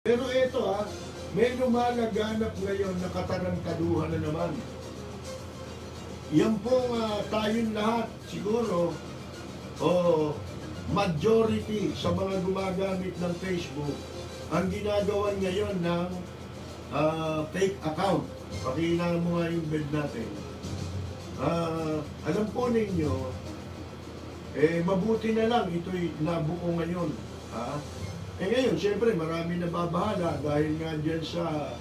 Pero ito may lumalaganap ngayon na katarantaduhan na naman. Yan pong tayong lahat siguro, o majority sa mga gumagamit ng Facebook, ang ginagawa ngayon ng fake account. Pakina mo nga yung bed natin. Alam po ninyo, mabuti na lang ito'y nabuo ngayon. Ngayon, siyempre, marami nababahala dahil nga dyan sa,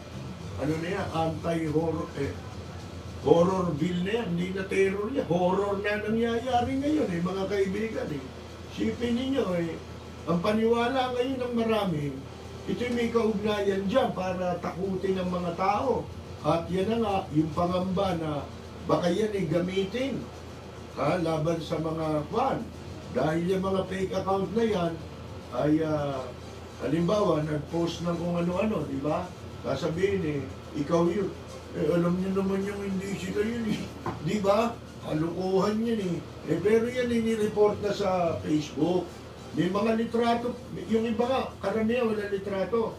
anti-horror, horror bill na yan, hindi na terror yan. Horror na nangyayari ngayon, mga kaibigan. Sipin ninyo, ang paniwala ngayon ng marami, ito'y may kaugnayan dyan para takutin ng mga tao. At yan na nga, yung pangamba na baka yan gamitin laban sa mga fan. Dahil yung mga fake account na yan, ay halimbawa, nag-post ng kung ano-ano, di ba? Sasabihin ikaw yun. Alam niyo naman yung hindi sila yun Di ba? Kalukuhan yan pero yan ni-report na sa Facebook. May mga litrato, yung iba nga, karamihan wala litrato.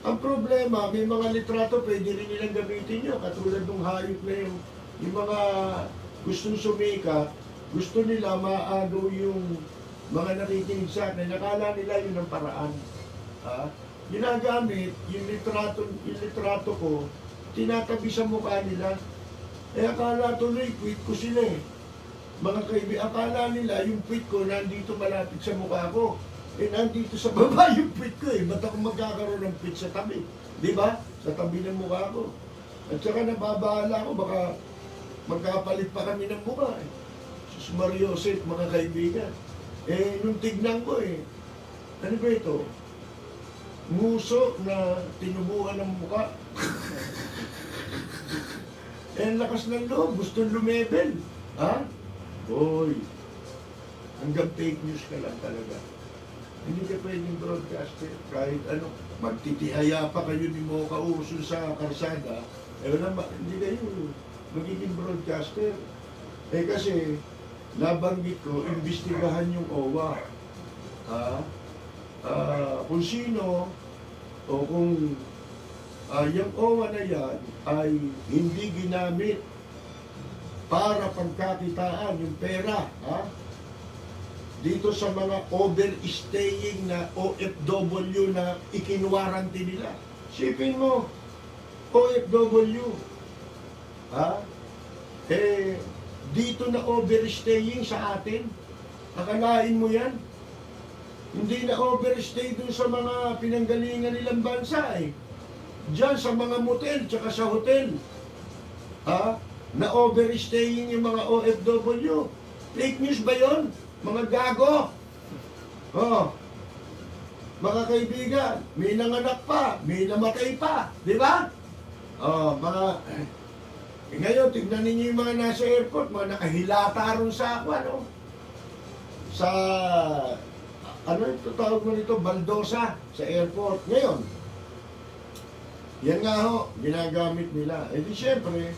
Ang problema, may mga litrato, pwede rin nilang gamitin nyo. Katulad ng hayop na yung mga gustong sumikat, gusto nila maagaw yung mga nakikinig sa akin, nakala nila yun ang paraan. Ginagamit yung litrato ko, tinatabi sa mukha nila. Akala tuloy, quit ko sila Mga kaibigan, akala nila yung quit ko nandito malapit sa mukha ko. Nandito sa baba yung quit ko Ba't ako magkakaroon ng quit sa tabi? Di ba? Sa tabi ng mukha ko. At saka nababahala ko, baka magkapalit pa kami ng mukha Sus Mariosep, mga kaibigan. Nung tignan ko ano ba ito? Nguso na tinubuan ng mukha. Ang lakas ng loob, gusto lumebel. Hoy, hanggang fake news ka lang talaga. Hindi ka pwedeng broadcaster. Kahit ano, magtitihaya pa kayo ni Mocha Uso sa karsada, hindi kayo magiging broadcaster. Kasi, nabanggit ko, imbestigahan yung OWA. Kung sino o kung yung OWA na yan ay hindi ginamit para pagkakitaan yung pera dito sa mga overstaying na OFW na ikinuwaranti nila. Sipin mo, OFW, dito na overstaying sa atin, akalain mo yan? Hindi na overstay dun sa mga pinanggalingan nilang bansa Diyan sa mga motel, tsaka sa hotel. Na overstaying yung mga OFW. Fake news ba yon? Mga gago. Mga kaibigan, may nanganak pa, may namatay pa. Di ba? Ngayon, tignan ninyo yung mga nasa airport, mga nakahilata ron sa sa ito tawag mo nito, baldosa sa airport. Ngayon, yan nga ginagamit nila. Di syempre,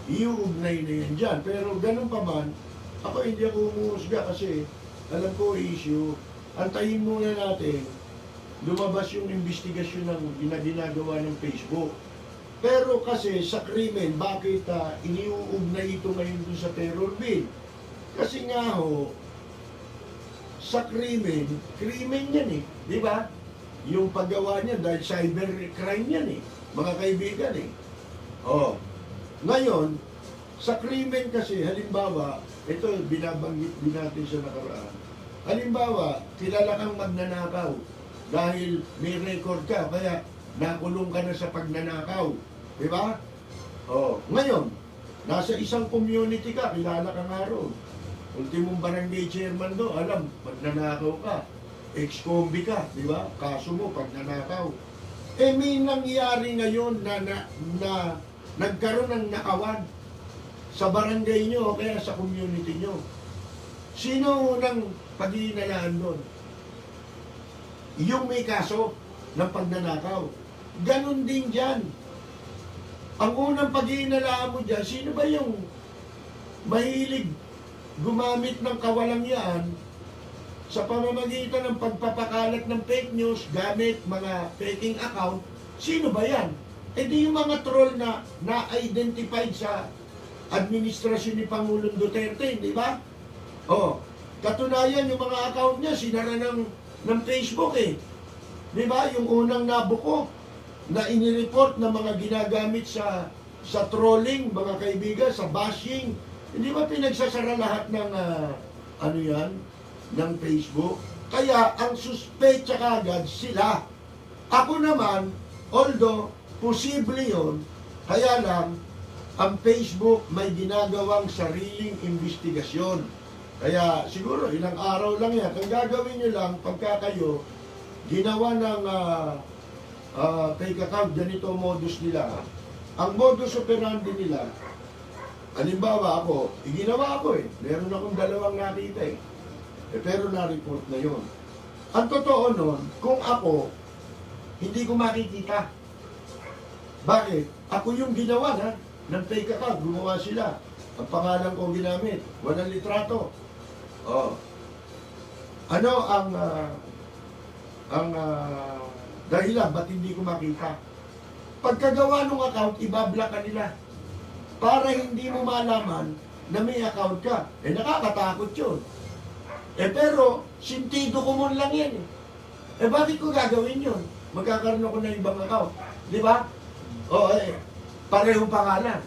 iuugnay na yan dyan. Pero ganun pa man, ako hindi ako umuusga kasi alam ko issue. Antayin muna natin, lumabas yung investigasyon ng ginagawa ng Facebook. Pero kasi sa krimen, bakit iniuugnay ito ngayon dun sa terror bill? Kasi nga sa krimen yan di ba? Yung paggawa niya dahil cyber crime yan mga kaibigan Ngayon, sa krimen kasi, halimbawa, ito binabanggit din natin sa nakaraan. Halimbawa, kilala kang magnanakaw dahil may record ka, kaya nakulong ka na sa pagnanakaw. Di ba? Ngayon, nasa isang community ka, kilala ka nga roon. Ultimong barangay chairman do, alam, magnanakaw ka. Ex-combi ka, di ba? Kaso mo, pagnanakaw. May nangyari ngayon na nagkaroon ng nakawan sa barangay nyo o kaya sa community nyo. Sino unang pag-iinalaan doon? Yung may kaso ng pagnanakaw. Ganon din dyan. Ang unang pag-iinalaan mo dyan, sino ba yung mahilig gumamit ng kawalangyaan sa pamamagitan ng pagpapakalat ng fake news gamit mga faking account, sino ba yan? E di yung mga troll na na-identified sa administrasyon ni Pangulong Duterte, di ba? Oh, katunayan yung mga account niya, sinara ng Facebook eh. Di ba? Yung unang nabuko na inireport na mga ginagamit sa trolling, mga kaibigan, sa bashing. Hindi ba pinagsasara lahat ng, ano yan, ng Facebook? Kaya, ang suspecha kagad sila. Ako naman, although, posible yun, kaya lang, ang Facebook may ginagawang sariling investigasyon. Kaya siguro ilang araw lang yan. Ang gagawin nyo lang, pagka kayo ginawa ng fake account, ganito modus nila. Ang modus operandi nila, halimbawa ako, ginawa ako eh. Meron akong dalawang nakita eh. Pero na-report na yun. Ang totoo nun, kung ako, hindi ko makikita. Bakit? Ako yung ginawa ng fake account, gumawa sila. Ang pangalan ko ginamit, walang litrato. Oh. Ano ang dahilan ba't hindi ko makita? Pagkagawa ng account, ibablock ka nila. Para hindi mo malaman na may account ka. Eh nakakatakot yun. Eh pero, sintido ko mo lang yan eh. Eh bakit ko gagawin yun? Magkakaroon ako ng ibang account. Di ba? O eh, parehong pangalan.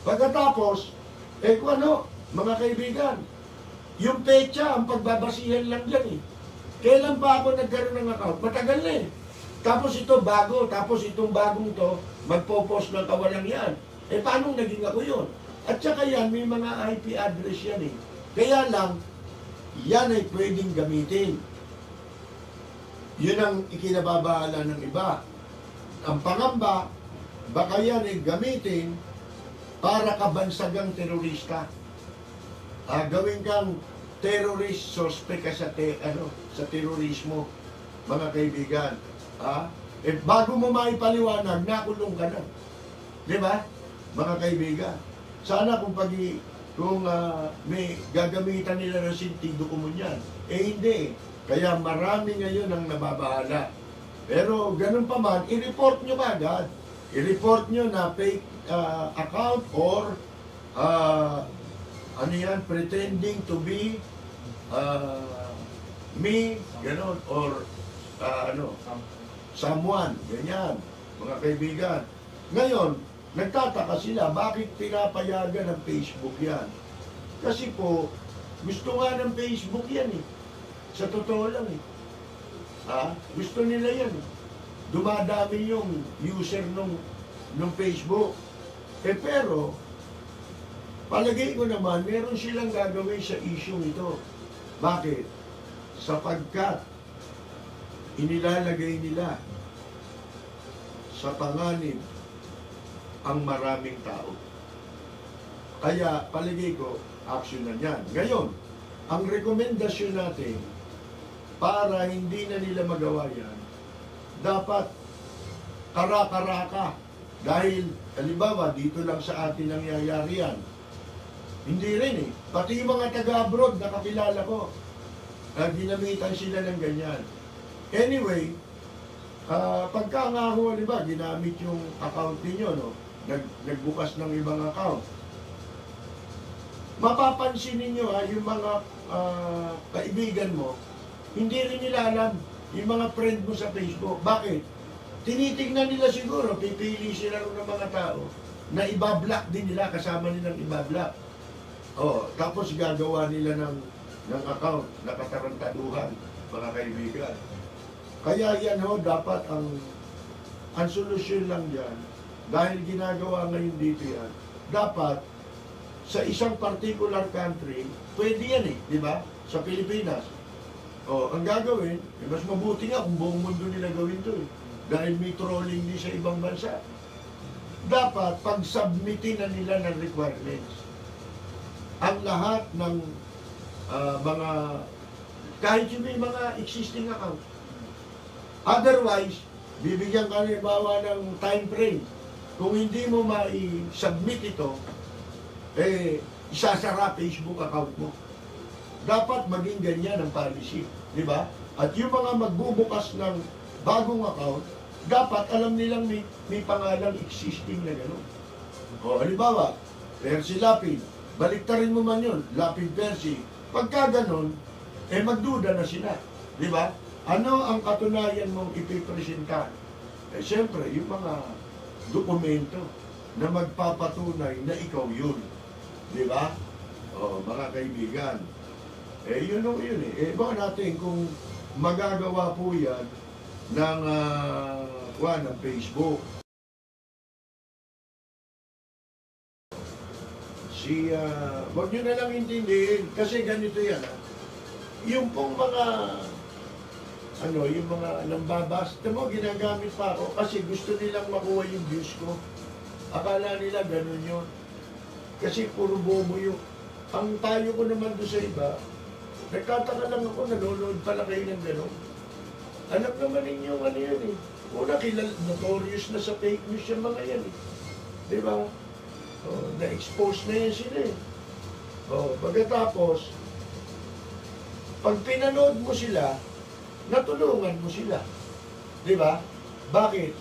Pagkatapos, eh kung ano, mga kaibigan, yung pecha, ang pagbabasihan lang yan eh. Kailan pa ako nagkaroon ng account? Matagal na eh. Tapos ito bago, tapos itong bagong to, magpo-post ng kawalang yan. Eh paano naging ako yun? At saka yan, may mga IP address yan eh. Kaya lang, yan ay pwedeng gamitin. Yun ang ikinababahala ng iba. Ang pangamba, baka yan ay gamitin para kabansagang terorista. Gawin kang terrorist suspect ka sa terorismo, mga kaibigan. Bago mo maipaliwanag, nakulong ka na. Di ba? Mga kaibigan. Sana kung may gagamitan nila ng sintido kumunyan. Eh hindi. Kaya marami ngayon ang nababahala. Pero ganun pa man, i-report nyo agad. I-report nyo na fake account or pretending to be me, gano'n, or someone, ganyan, mga kaibigan. Ngayon, nagtataka sila, bakit pinapayagan ng Facebook yan? Kasi po, gusto nga ng Facebook yan eh. Sa totoo lang eh. Gusto nila yan eh. Dumadami yung user nung Facebook. Pero, palagay ko naman, meron silang gagawin sa issue ito. Bakit? Sapagkat inilalagay nila sa panganib ang maraming tao. Kaya, palagay ko, action na yan. Ngayon, ang rekomendasyon natin, para hindi na nila magawa yan, dapat kara-karaka. Dahil, halimbawa, dito lang sa atin nangyayari yan. Hindi rin eh. Pati yung mga taga-abroad, nakakilala ko, ginamitan sila ng ganyan. Anyway, pagka nga ho, halimbawa, ginamit yung account ninyo, no? Nagbukas ng ibang account. Mapapansin ninyo, yung mga kaibigan mo, hindi rin nila alam yung mga friend mo sa Facebook. Bakit? Tinitingnan nila siguro, pipili sila ng mga tao na ibablock din nila, kasama nilang ibablock. Tapos gagawa nila ng account na katarantaduhan, mga kaibigan. Kaya yan ho, dapat ang solusyon lang dyan, dahil ginagawa ngayon dito yan, dapat sa isang particular country, pwede yan eh, di ba? Sa Pilipinas. Ang gagawin, mas mabuti nga kung buong mundo nila gawin to eh. Dahil may trolling din sa ibang bansa. Dapat pag-submitin na nila ng requirements. Ang lahat ng mga, kahit yung may mga existing account. Otherwise, bibigyan ka halimbawa ng time frame. Kung hindi mo ma-submit ito, isasara Facebook account mo. dapat maging ganyan ang policy. Di ba? At yung mga magbubukas ng bagong account, dapat alam nilang may pangalang existing na gano'n. O, halimbawa, Percy Lapid, baliktarin mo man yun, Lapid Percy. Pagka gano'n, magduda na sila. Di ba? Ano ang katunayan mong ipipresenta? Siyempre, yung mga dokumento na magpapatunay na ikaw yun. Di ba? O, mga kaibigan. Yun o yun eh. Baka natin kung magagawa po yan ng, ng Facebook. Wag nyo na lang intindihin. Kasi ganito yan. Yung pong mga yung mga nambabas, mo, ginagamit pa ako kasi gusto nilang makuha yung views ko. Akala nila ganun yun. Kasi puro bobo yung, ang tayo ko naman doon sa iba, nagtataka lang ako, nanonood pala kayo ng gano'n. Alam naman ninyo ano yan eh. Una, notorious na sa fake news yung mga yan eh. Di ba? Na-expose na yan sila eh. Pagkatapos, pag pinanood mo sila, natulungan mo sila. Di ba? Bakit?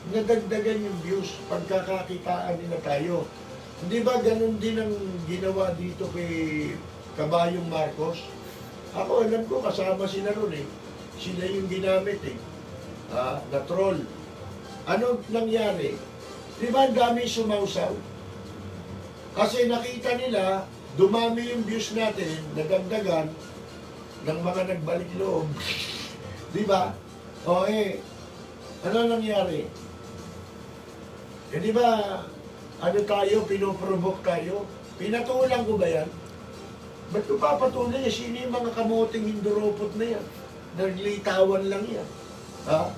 Nadagdagan yung views, pagkakakitaan nila tayo. Hindi ba ganun din ang ginawa dito kay Kabayong Marcos? Ako, alam ko, kasama sila ron eh. Sila yung ginamit eh. Na troll. Ano nangyari? Di ba ang dami sumausaw? Kasi nakita nila, dumami yung views natin, nadagdagan ng mga nagbalik loob. Di ba? Ano nangyari? Di ba, ano tayo, pinoprovoke tayo? Pinatulan ko ba yan? Ba't ko papatuloy? Sino yung mga kamuting hinduropot na yan? Naglitawan lang yan. Ha?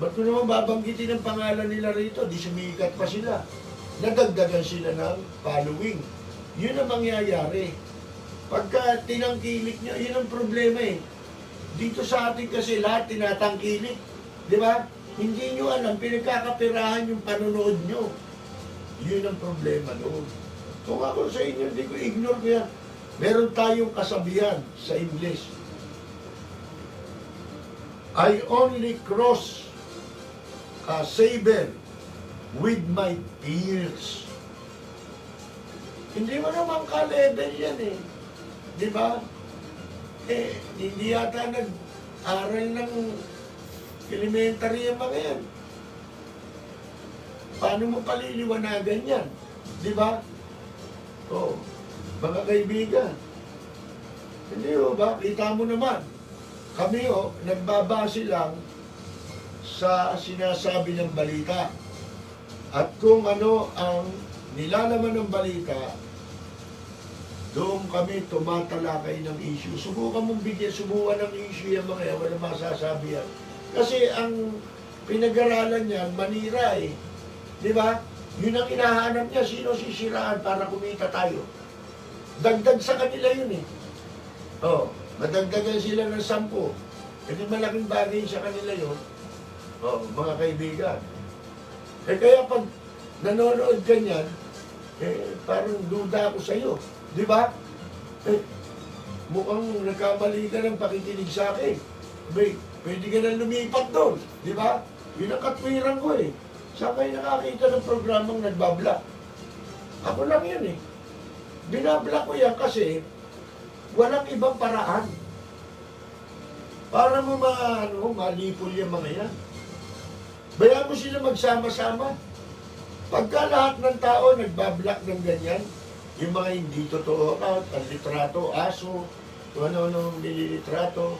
Ba't ko naman babanggitin ang pangalan nila rito? Di sumikat pa sila. Nadagdagan sila ng following. Yun ang mangyayari. Pagka tinangkilik nyo, yun ang problema eh. Dito sa atin kasi lahat tinatangkilik. Di ba? Hindi nyo alam, pinagkakapirahan yung panonood nyo. Yun ang problema doon. Kung ako sa inyo, hindi ko ignore ko yan. Meron tayong kasabihan sa English. I only cross a saber with my peers. Hindi mo naman ka-level yan eh. Di ba? Hindi yata nag-aral ng elementary yung mga yan. Paano mo paliliwanagan yan? Di ba? Mga kaibigan. Hindi ba? Kita mo naman. Kami nagbabase lang sa sinasabi ng balita. At kung ano ang nilalaman ng balita, doon kami tumatalakay ng issue. Subukan mong subukan ng issue yung mga yan, wala masasabi yan. Kasi ang pinag-aralan niyan, manira eh. Di ba? Yun ang hinahanap niya, sino sisiraan para kumita tayo. Dagdag sa kanila yun eh. Madagdagan sila ng 10. Kasi malaking bagay sa kanila yun. Mga kaibigan. Kaya pag nanonood ka niyan, parang duda ako sa'yo. Di ba? Mukhang nagkamali ka ng pakikinig sa akin. Pwede ka na lumipat doon. Di ba? Yun ang katwiran ko eh. Saan kayo nakakita ng programang nagbablock? Ako lang yan eh. Binablock ko yan kasi walang ibang paraan. Para mo malipol yung mga yan. Bayaan mo sila magsama-sama. Pagka lahat ng tao nagbablock ng ganyan, yung mga hindi totoo account, ang litrato, aso, kung ano-ano nililitrato,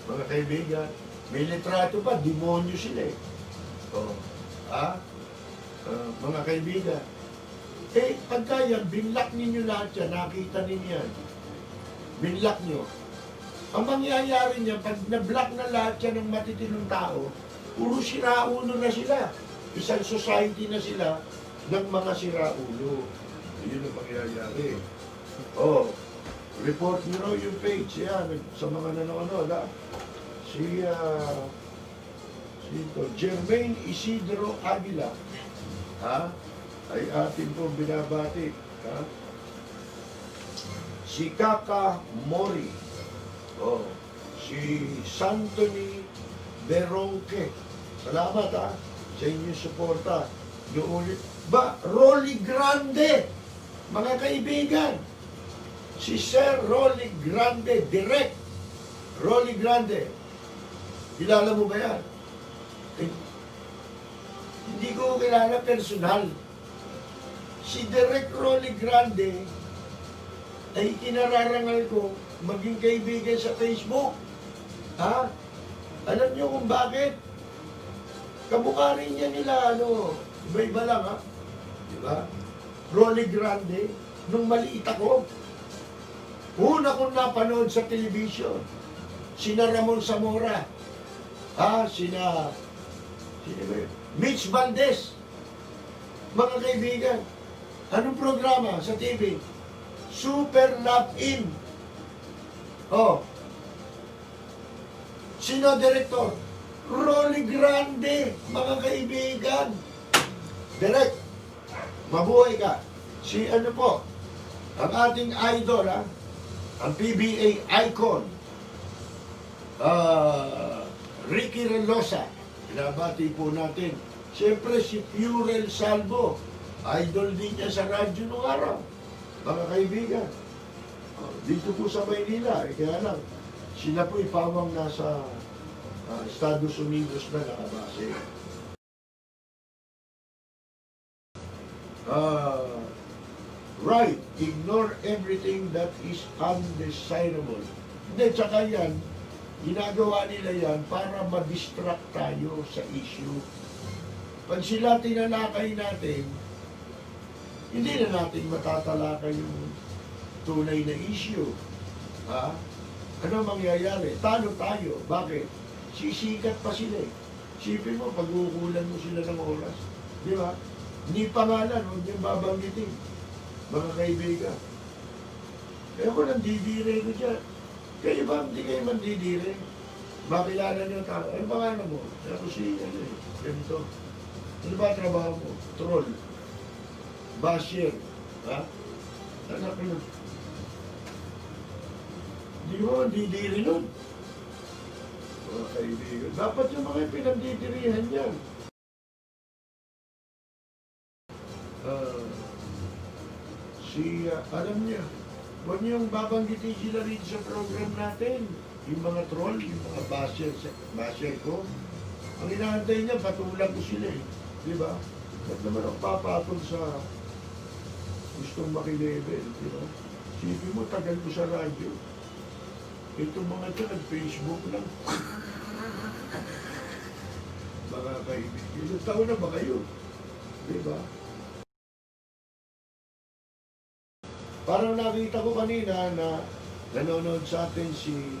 mga kaibigan, may litrato pa, demonyo sila eh. Mga kaibigan. Pagka yan, binlock ninyo lahat yan, nakita ninyo yan. Binlock nyo. Ang mangyayari niya, pag na-block na lahat yan ng matitinong tao, puro siraulo na sila. Isang society na sila ng mga siraulo. Yun ang mangyayari. Report nyo raw yung page. Yan, sa mga nanonood, Jermaine Isidro Aguila, ay atin pong binabati. si Kaka Mori, oh, si Santoni Beronque. Salamat sa inyong suporta. Yung ulit. Rolly Grande, mga kaibigan. Si Sir Rolly Grande, direct. Rolly Grande. Kilala mo ba yan? Eh, hindi ko kilala personal. Si Direct Rolly Grande ay kinararangal ko maging kaibigan sa Facebook. Alam niyo kung bakit? Kamukha rin niya nila, iba-iba lang, Diba? Rolly Grande, nung maliit ako, una kong napanood sa television, sina Ramon Zamora, sina Mitch Valdez, mga kaibigan. Anong programa sa TV? Super Love In. Sino direktor? Rolly Grande, mga kaibigan. Direct, mabuhay ka. Si ang ating idol, ang PBA icon, Ricky Relosa. Pinabati po natin. Siyempre si Purel Salvo, idol din niya sa radyo nung araw. Mga kaibigan, dito po sa Maynila, kaya lang, sila po ipawang nasa Estados Unidos na nakabase. Right, ignore everything that is undesirable. Hindi, tsaka yan, ginagawa nila yan para ma-distract tayo sa issue. Pag sila tinalakay natin, hindi na natin matatalakay yung tunay na issue. Ano mangyayari? Talo tayo. Bakit? Sisikat pa sila eh. Sipin mo, pag-uukulan mo sila ng oras. Di ba? Hindi pangalan, huwag niyong babanggitin. Mga kaibigan. Kaya ko nandidire ko dyan. Kayo ba, hindi kayo mandidire? Makilala niyo tao. Ano pangalan mo? Ako si, ganito. Ano ba trabaho mo? Troll. Basher. Anak ko nun. Hindi mo mandidire nun. Mga kaibigan. Dapat yung mga pinagdidirihan yan. Alam niya, huwag niyong babanggitin sila rin sa program natin. Yung mga troll, yung mga basher ko. Ang inaantay niya, patulang ko sila eh. Di ba? Ba't naman ako papatol sa gustong makilevel, di ba? Sipin mo, tagal ko sa radyo. Itong mga ito, nag-Facebook lang. Mga kaibigan. Ilang taon na ba kayo? Di ba? Parang nakita ko kanina na nanonood sa atin si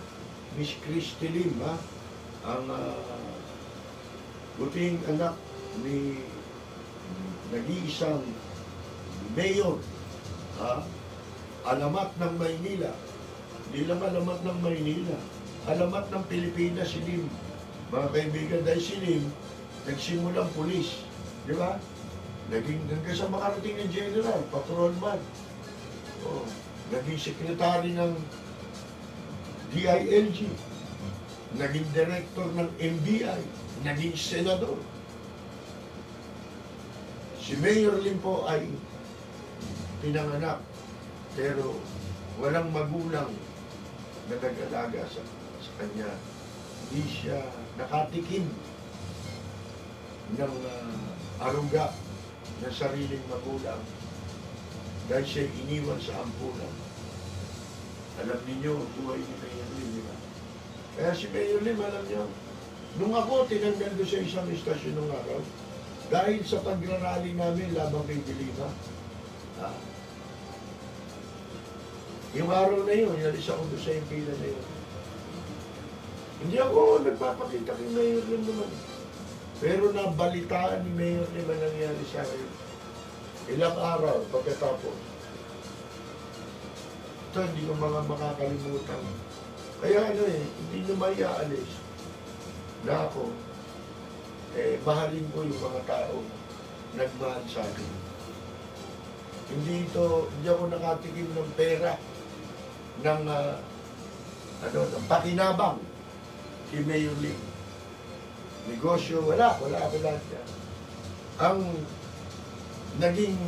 Miss Christy Lim, ang buting anak ni nag-iisang mayor, alamat ng Maynila. Hindi lang alamat ng Maynila, alamat ng Pilipinas si Lim. Mga kaibigan, dahil si Lim, nagsimulang pulis, di ba? Naging hanggang sa makarating ng general, patrolman. Naging sekretary ng DILG, naging director ng NBI, naging senador. Si Mayor Lim po ay pinanganak, pero walang magulang na nag-alaga sa kanya. Hindi siya nakatikim ng aruga ng sariling magulang. Dahil siya iniwan sa ampunan. Alam niyo, buhay ni Mayor Lim, di ba? Kaya si Mayor Lim, alam niyo, nung ako, tinanggal ko sa isang istasyon ng araw, dahil sa pagrarally namin labang kay Dilima, yung araw na yun, inalis ako doon sa impila na yun. Hindi ako nagpapakita kay Mayor Lim naman. Pero nabalitaan ni Mayor Lim ang nangyari sa akin. Ilang araw pagkatapos. Ito, hindi ko mga makakalimutan. Kaya hindi nyo maiaalis na ako, mahalin ko yung mga tao nagmahal sa akin. Hindi ako nakatikim ng pera. ng ng pakinabang si Mayor Lim. Negosyo, wala lahat yan. Ang naging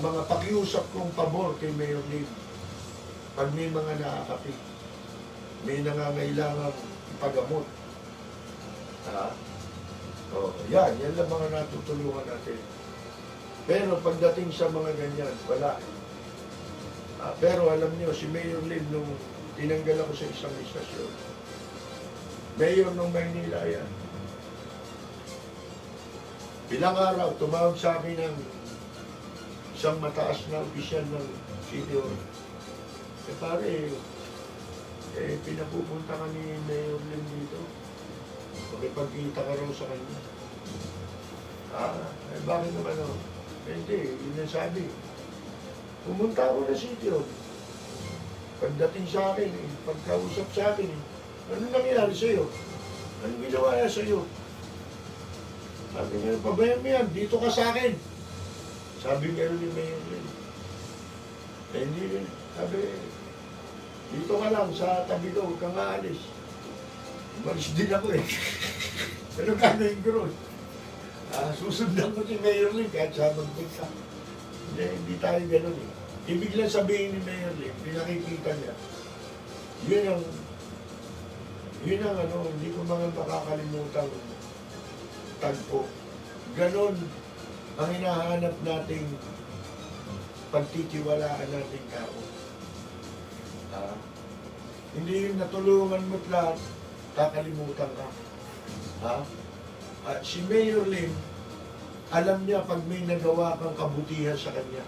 mga pakiusap kong pabor kay Mayor Lim, pag may mga nakakapit, may nangangailangang ipagamot. Yan lang mga natutulungan natin. Pero pagdating sa mga ganyan, wala. Pero alam niyo, si Mayor Lim, nung tinanggal ako sa isang istasyon, Mayor ng Maynila yan. Ilang araw, tumawag sa akin ng isang mataas na opisyal ng City Hall. Pare, pinapupunta ka ni Mayor Lim dito. Makipagkita ka raw sa kanya. Bakit naman o? Hindi, yun ang sabi. Pumunta ako na City Hall. Pagdating sa akin, pagkausap sa akin, ano nangyari sa'yo? Anong ginawa niya sa'yo? Sabi niya, pabayaan mo yan, dito ka sa akin. Sabi niya ni Mayor Lim. Hindi rin. Sabi, dito ka lang sa tabi ko, huwag kang aalis. Umalis din ako eh. Ano gagawin ko ron? Susundan ko si Mayor Lim kahit sa magpunta. Hindi tayo gano'n eh. Ibig lang sabihin ni Mayor Lim, pinakikita niya, yun ang hindi ko mga makakalimutan tagpo. Ganon ang hinahanap nating pagtitiwalaan nating tao. Hindi yung natulungan mo't lahat, kakalimutan ka. Si Mayor Lim, alam niya pag may nagawa kang kabutihan sa kanya,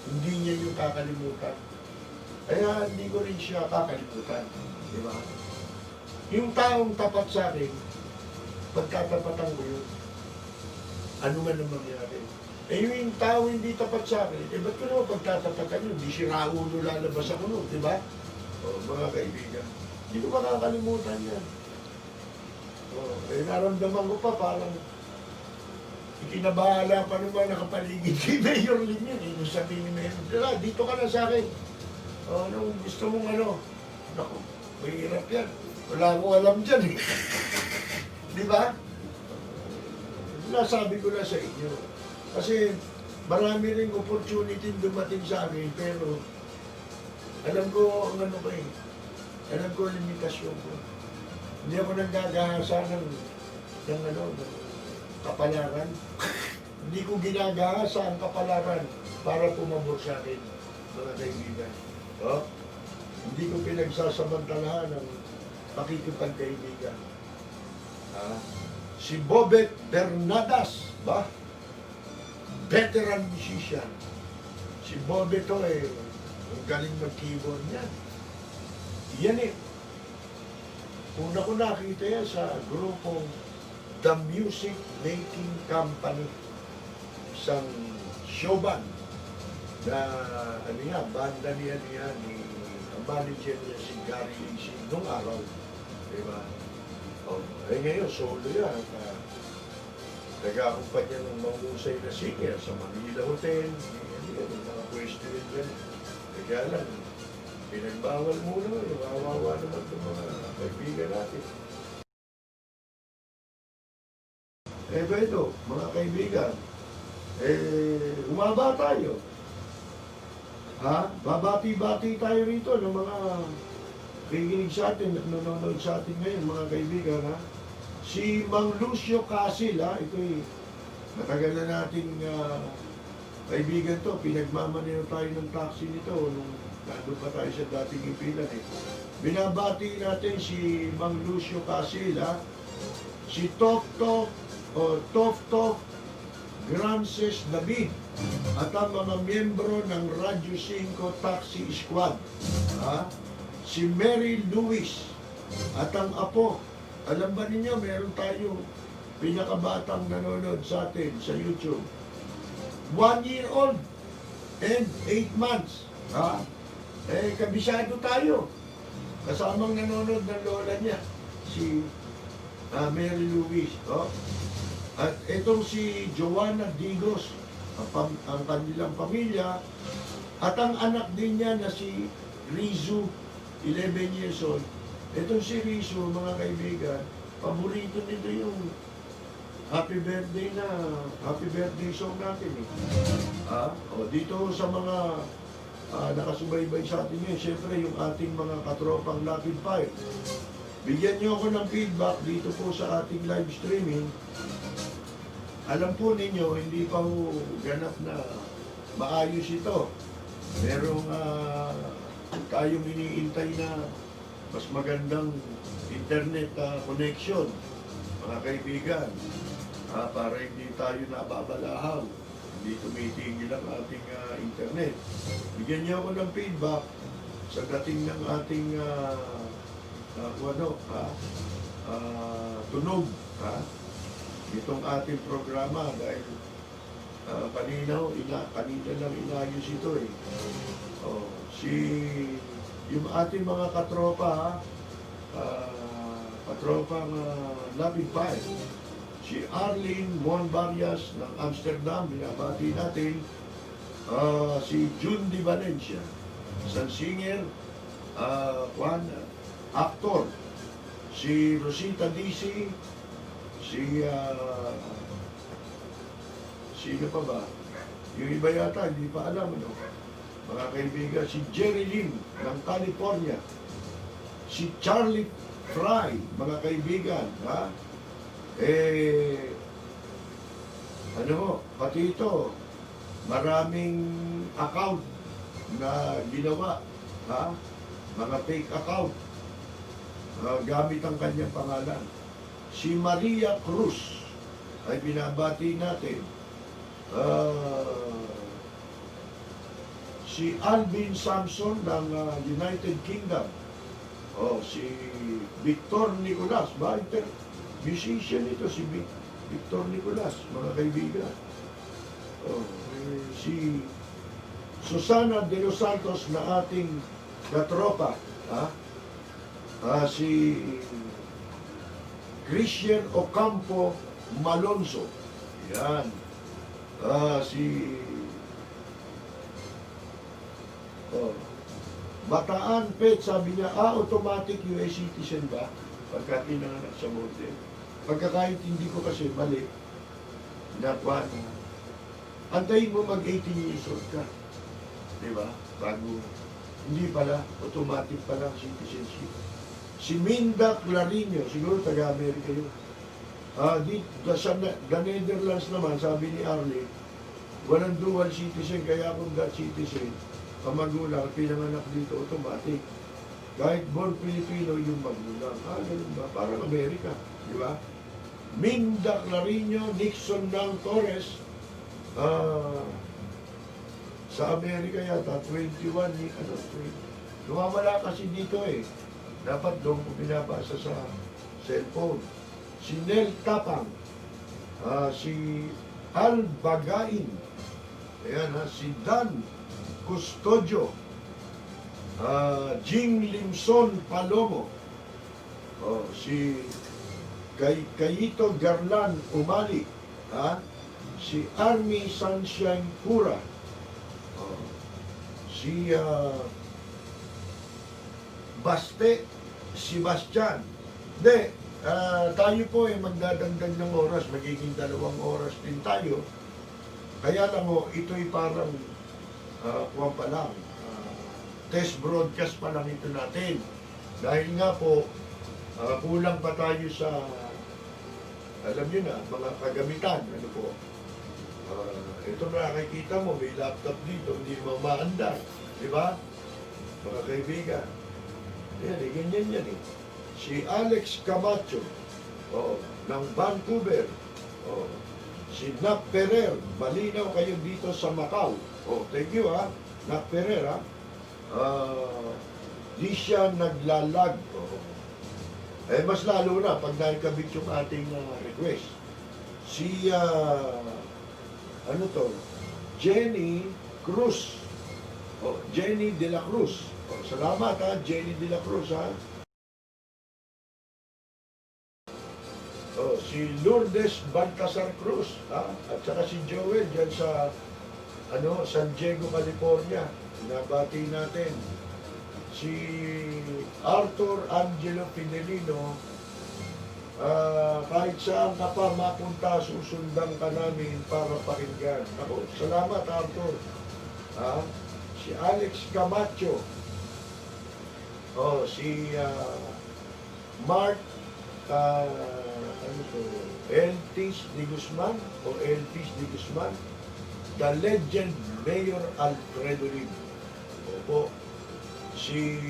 hindi niya yung kakalimutan. Kaya hindi ko rin siya kakalimutan. Di ba? Yung taong tapat sa akin, pagkatapatan ko yun. Ano man ang mangyari. Yung tao hindi tapat sa akin, ba't ko naman pagtatapatan yun? Di si Raulo lalabas ako nun, di ba? Mga kaibigan, hindi ko makakalimutan yan. Naramdaman ko pa parang ikinabahala pa naman nakapaligid kay Mayor Lim yun. Yung sabi ni Mayor, dito ka na sa akin. Anong gusto mong Naku, mahirap yan. Wala akong alam dyan eh. Di ba? Nasabi ko na sa inyo. Kasi marami rin opportunity dumating sa akin, pero alam ko ang ko eh. Alam ko ang limitasyon ko. Hindi ako naggagahasa ng kapalaran. Hindi ko ginagahasa ang kapalaran para pumabot sa akin, mga kaibigan. Hindi ko pinagsasamantalahan ng pakikipagkaibigan. Si Bobet Bernadas, ba? Veteran musician. Si Bobet to ang galing mag-keyboard niyan. Yan una ko nakita yan sa grupong The Music Making Company. Isang show band na banda niya ni ang manager niya si Gary Lacey nung araw. Diba? Ngayon, solo yan. Nag-akumpanya ng mahusay na singer sa Manila Hotel. Mga pwesto rin dyan. Kaya lang, pinagbawal muna. Wawawa naman itong mga kaibigan natin. Ba ito, mga kaibigan, umaba tayo. Babati-bati tayo rito ng mga kikinig sa atin, nanonood sa atin ngayon, mga kaibigan, Si Mang Lucio Casil, ito'y matagal na nating kaibigan to. Pinagmamaneho tayo ng taxi nito nung nandun pa tayo sa dating ipilan Binabati natin si Mang Lucio Casil, si Toftof Grances David, at ang mga miyembro ng Radyo 5 Taxi Squad. Si Mary Lewis at ang apo. Alam ba ninyo, meron tayo pinakabatang nanonood sa atin sa YouTube. 1 year old and 8 months. Kabisado tayo. Kasamang nanonood ng lola niya, si Mary Louise. At itong si Joanna Digos, ang kanilang pamilya, at ang anak din niya na si Rizu, 11 years old. Itong si Rizu, mga kaibigan, paborito nito yung happy birthday song natin eh. O dito sa mga nakasubaybay sa atin ngayon, siyempre yung ating mga katropang Lapid Fire. Bigyan niyo ako ng feedback dito po sa ating live streaming. Alam po ninyo, hindi pa ho ganap na maayos ito. Merong tayong iniintay na mas magandang internet connection, mga kaibigan, para hindi tayo nababalahaw, hindi tumitigil ang ating internet. Bigyan niyo ako ng feedback sa dating ng ating tunog itong ating programa dahil kanina lang inayos ito eh. Yung ating mga katropang Lapid Fire, si Arlene Monbarias ng Amsterdam, binabati natin. Si June Di Valencia, isang singer, actor. Si Rosita DC, sino pa ba? Yung iba yata, hindi pa alam, ano? Mga kaibigan, si Jerry Lim ng California, si Charlie Fry, mga kaibigan, pati ito, maraming account na ginawa, mga fake account, gamit ang kanyang pangalan. Si Maria Cruz ay binabati natin. Si Alvin Samson ng United Kingdom. Si Victor Nicolas, musician ito si Victor Nicolas, mga kaibigan. Si Susana de los Santos na ating katropa. Si Christian Ocampo Malonzo. Yan. Bataan Pet, sabi niya, automatic US citizen ba? Pagka pinanganak sa model. Pagkakaintindi ko kasi mali. Nakuha na. Antayin mo mag-18 years old ka. Diba? Bago. Hindi pala. Automatic pala citizenship. Si Minda Clarinho, siguro taga-Amerika yun. Sa the Netherlands naman, sabi ni Arlie, walang dual citizen, kaya kung Dutch citizen, pamagulang, pinanganak dito, automatic. Kahit born Filipino yung magulang. Ganun ba? Parang Amerika. Di ba? Minda Clarinho, Nixon ng Torres, sa Amerika yata, 21, lumawala kasi dito eh. Dapat doon ko binabasa sa cellphone. Si Nel Tapang, si Al Bagain, ayan, si Dan Custodio, Jing Limson Palomo, si Kayito Garlan Umali, si Army Sunshine Pura, si Baste Sebastian. Tayo po ay magdadagdag ng oras, magiging 2 oras din tayo. Kaya lang ito'y parang pa lang, test broadcast pa lang ito natin. Dahil nga po, kulang pa tayo sa, alam nyo na, mga kagamitan. Ano po? Ito nakikita mo, may laptop dito, hindi mo maandar. Di ba? Mga kaibigan. Yan ganyan yan eh. Si Alex Camacho, ng Vancouver. Si Nak Ferrer, malinaw kayo dito sa Macau. Thank you Nak Ferrer di siya naglalag. Mas lalo na pag nakikabit yung ating request. Si Jenny Cruz. Jenny de la Cruz. Salamat Jenny de la Cruz si Lourdes Baltasar Cruz, at saka si Joel dyan sa San Diego, California. Nabati natin. si Arthur Angelo Pinelino, kahit saan ka pa mapunta, susundan ka namin para pakinggan. Ako, salamat Arthur. Si Alex Camacho, si Mark, ano to, Eltis de Guzman, the legend Mayor Alfredo Lim. Opo. Si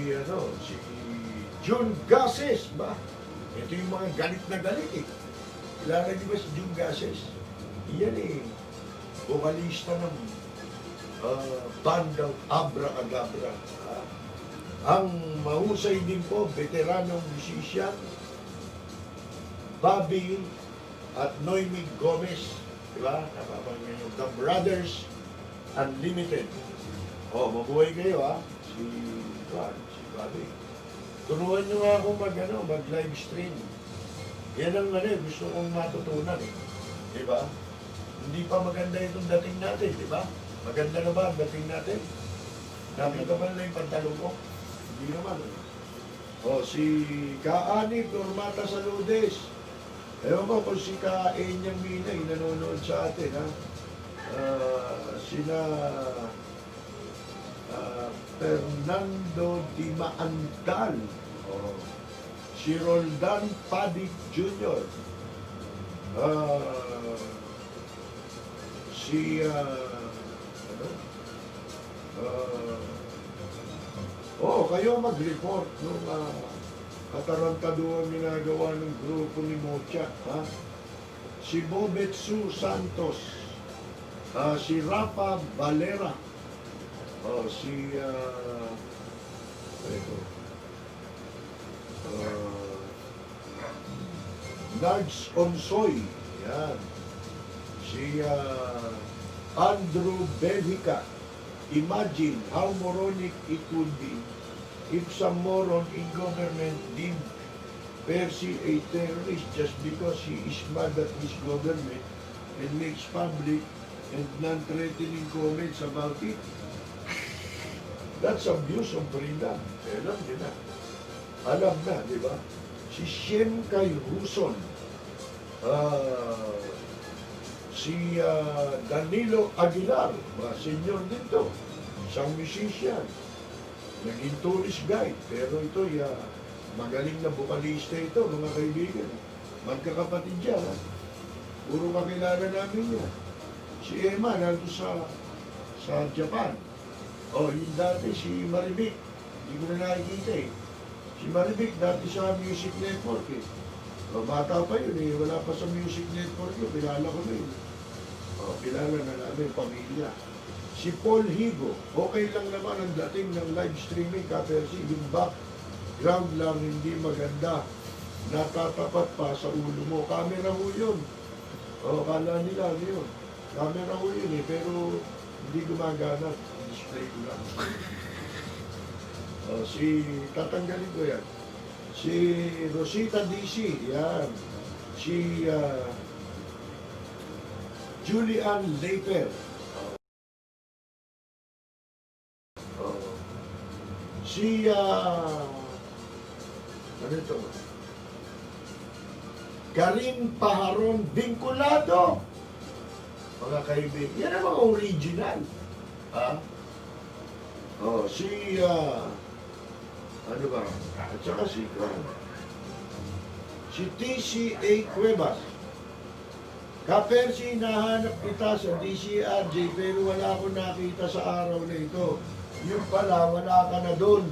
June Gases ba? Ito yung mga galit na galit eh. Kilala niyo ba si June Gases? Iyan eh, vokalista ng bandang Abra Agabra. Ang mahusay din po, veteranong musician, Bobby at Noemi Gomez, di ba? Napapangin yung The Brothers Unlimited. Mabuhay kayo si Bobby. Turuan nyo nga ako mag-live stream. Yan ang gusto kong matutunan eh. Di ba? Hindi pa maganda itong dating natin, di ba? Maganda na ba ang dating natin? Nakita ba na yung pantalong ko? Hindi naman. Si Kaani Turmata Saludes. Ewan ko kung si Ka-Enyang Minay nanonood sa atin, sina Fernando Di Maandal, si Roldan Padit Jr., kayo mag-report nung katarantaduhan ginagawa ng grupo ni Mocha, si Bobetsu Santos, si Rafa Valera, si Nards Onsoy, yan, si Andrew Belhica. Imagine how moronic it would be if some moron in government deemed Percy a terrorist just because he is mad at his government and makes public and non-threatening comments about it. That's abuse of freedom. Alam nyo na. Alam na, di ba? Si Shem Kay-Huson, si Danilo Aguilar, senior dito, isang musician, naging tourist guide, pero ito, magaling na vokalista ito, mga kaibigan. Magkakapatid yan, puro kakilala namin yan. Si Emma, nandito sa Japan. Yung dati, si Maribik, hindi ko na nakikita eh. Si Maribik, dati sa Music Network eh. Bata pa yun eh, wala pa sa Music Network yun, kilala ko na yun. Kilala na namin, pamilya. Si Paul Higo, okay lang naman ang dating ng live streaming, Ka-Percy, yung background lang hindi maganda, natatapat pa sa ulo mo. Camera ho yun. Kala nila yun. Camera ho yun eh, pero hindi gumagana. Display ko lang. Tatanggalin ko yan. Si Rosita DC, yan. Si Julian Leper. Si ano ito? Karin Paharon Vinculado. Mga kaibigan, yan ang mga original. Si ano ba? At saka si TCA Cuevas. Ka-Percy, nahanap kita sa DCRJ pero wala akong nakita sa araw na ito. Yung pala, wala ka na doon.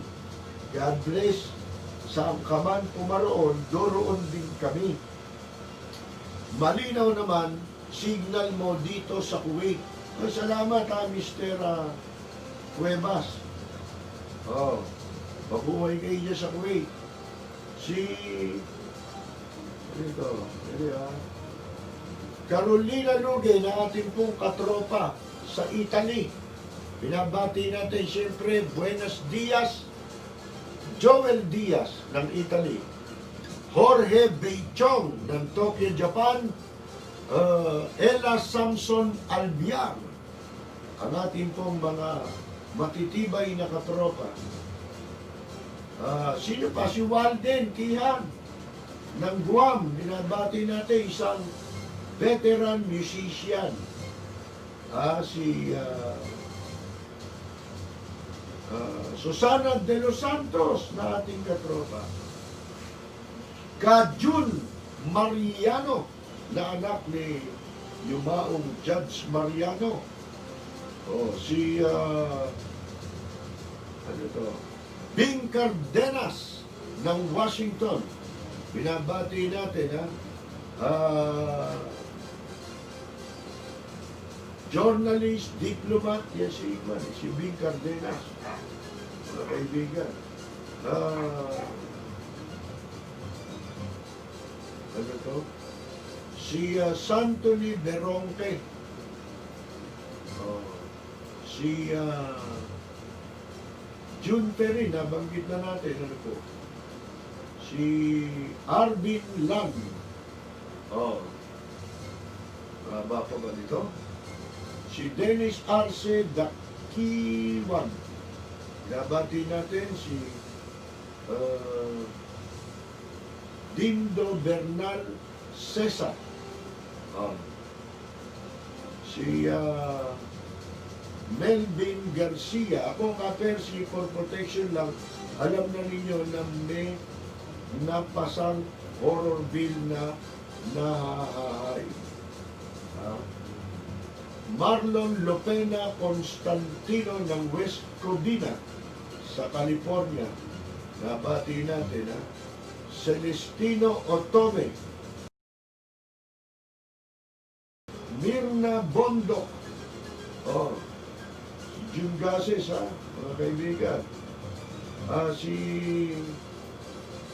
God bless. Saan ka man pumaroon, doroon din kami. Malinaw naman, signal mo dito sa Kuwait. Salamat Mr. Cuevas. Mabuhay kayo dyan sa Kuwait. Carolina Luge na ating pong katropa sa Italy. Binabati natin siyempre, Buenos Dias, Joel Diaz ng Italy, Jorge Beichong ng Tokyo, Japan, Ella Samson Albiar, ang ating pong mga matitibay na katropa. Sino pa? Si Walden Kihan ng Guam. Binabati natin isang veteran musician. Si Susana de los Santos na ating katropa. Kajun Mariano na anak ni Yumaong Judge Mariano. Si Bing Cardenas ng Washington. Binabati natin journalist, diplomat, yan si Bing Cardenas. Mga kaibigan. Si Santoni Beronque. Si June Perry, nabanggit na natin. Si Arvin Lam. Ba pa ba dito? Si Dennis Arce Dakiwan. Nabati natin si Dindo Bernal Cesar. Si Melvin Garcia. Ako ka-Percy for protection lang. Alam na ninyo na may napasang horror bill na nahahay. Marlon Lopena Constantino ng West Covina sa California. Nabati natin, Celestino Otome. Mirna Bondok. Si June Gases, mga kaibigan. Si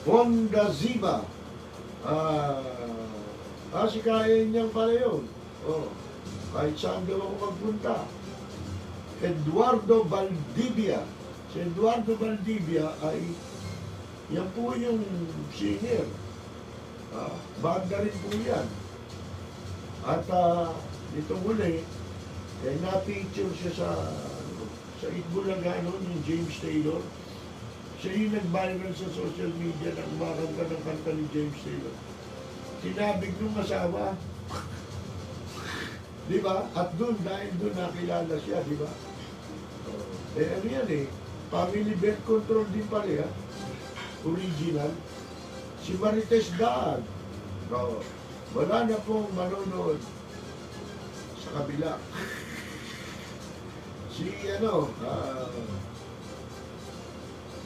Fonda Ziba. Si kain niyang pala yun. Kahit saan daw ako magpunta. Eduardo Valdivia. Si Eduardo Valdivia ay yan po yung singer. Banda rin po yan. At itong huli, na-picture siya sa Itbulaga noon, yung James Taylor. Siya yung nag-viral sa social media na umakanta ng kanta ni James Taylor. Sinabig nung asawa. Di ba? At dahil doon nakilala siya, di ba? Ano yan family birth control din pala, original. Si Marites Daan. Wala na pong manonood sa kabila. Si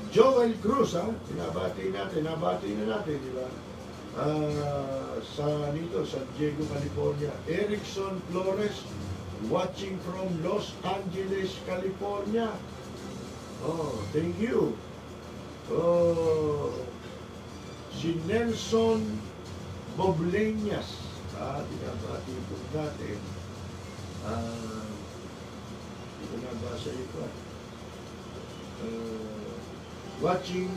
Joel Cruz, nabati na natin, di ba? Sa San Diego, California. Erickson Flores, watching from Los Angeles, California. Thank you. Si Nelson Bobleñas, binabati po natin. Hindi ko nabasa ito. Watching,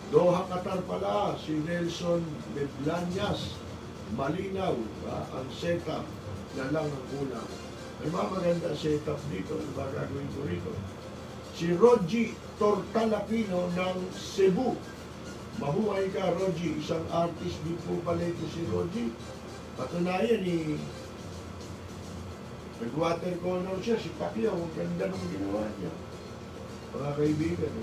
Doha, Qatar pala, si Nelson Beblañas. Malinaw, ang setup na lang ang kulang. May mga maganda setup dito, ano ba gagawin ko rito? Si Rogie Tortalapino ng Cebu. Mabuhay ka, Rogie. Isang artist din po pala ito si Rogie. Patunayan nag-watercolor siya, si Pacquiao. Ang ganda nung ginawa niya. Mga kaibigan,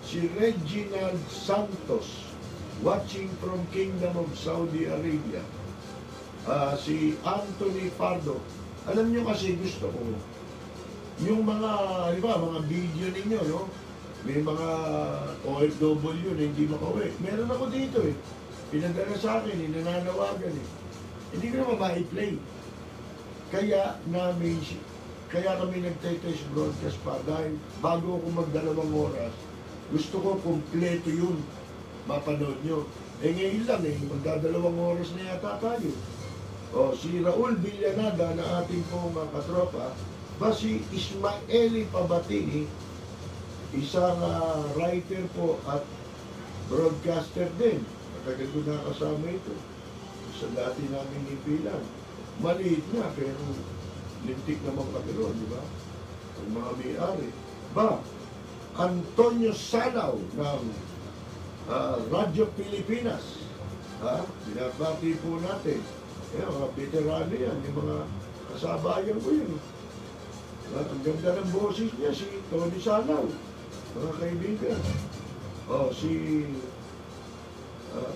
Si Reginald Santos, watching from Kingdom of Saudi Arabia. Si Anthony Pardo. Alam nyo kasi gusto ko, yung mga video ninyo, may mga OFW na hindi makauwi. Meron ako dito Pinadala sa akin, nananawagan Hindi ko naman ma-play. Kaya kami nagtitest broadcast pa dahil bago ako mag-2 oras, gusto ko kompleto yun mapanood nyo. Ngayon lang magda2 oras na yata tayo. Si Raul Villanada na ating pong katropa, si Ismaeli Pabatini, isang writer po at broadcaster din. Matagal ko nakasama ito sa dati naming ipilan. Maliit nga, pero lintik naman kami ron, di ba? Ang mga may-ari. Ba, Antonio Sanaw ng Radyo Pilipinas. Ha? Binabati po natin. Mga veterano yan, yung mga kasabayan ko yun. Ang ganda ng boses niya, si Tony Sanaw. Mga kaibigan.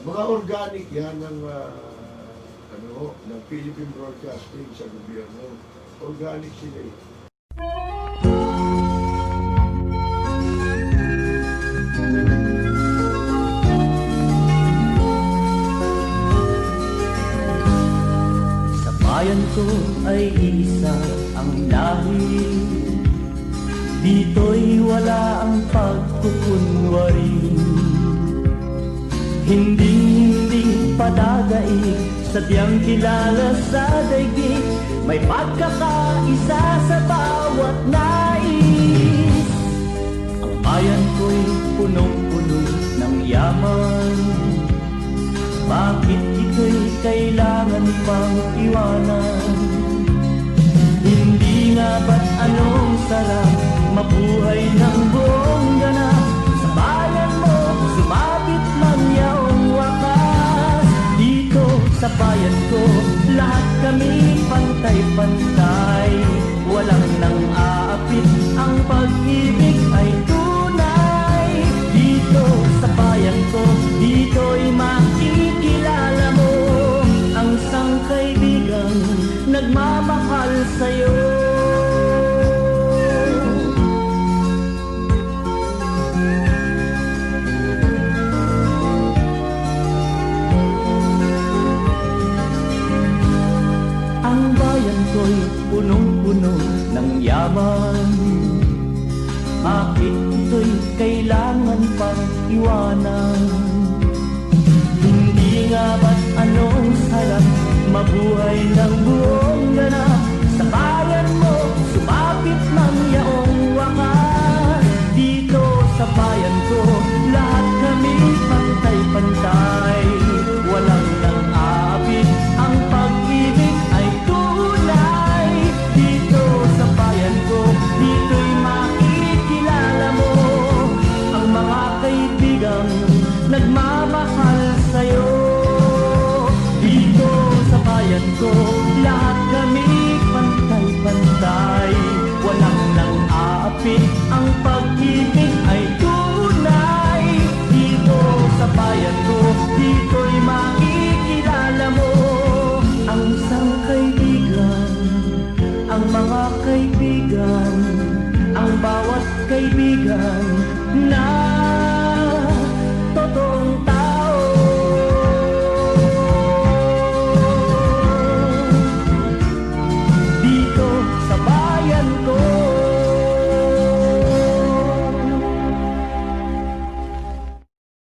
Mga organic yan ng ng Philippine Broadcasting sa gobyerno. Organic sila eh. Sa bayan ko ay isa ang lahi, dito'y wala ang pagkukunwari. Hindi padadaig, sadyang kilala sa daigdig, may pagkakaisa sa bawat nais. Ang bayan ko'y punong-puno ng yaman, bakit ito'y kailangan pang iwanan? Hindi nga ba't anong sarap mabuhay ng buong ganap? Sa bayan mo, sumabit man yaong wakas. Dito sa bayan ko, lahat kami pantay-pantay. Walang nang aapit, ang pag-ibig ay tunay. Dito sa bayan ko, dito'y makikilala mo ang isang kaibigang nagmamahal sa'yo. Ang bayan ko'y punong-puno ng yaman, bakit ito'y kailangan pang iwanan? Hindi nga ba't anong sarap mabuhay ng buong ganap? Sa bayan mo, sumapit ng yaong wakas. Dito sa bayan ko, lahat kami pantay-pantay. Walang nang aapit, ang pag-ibig ay tunay. Dito sa bayan ko, dito'y makikilala mo ang mga kaibigang nagmamahal sa'yo. Dito sa bayan ko,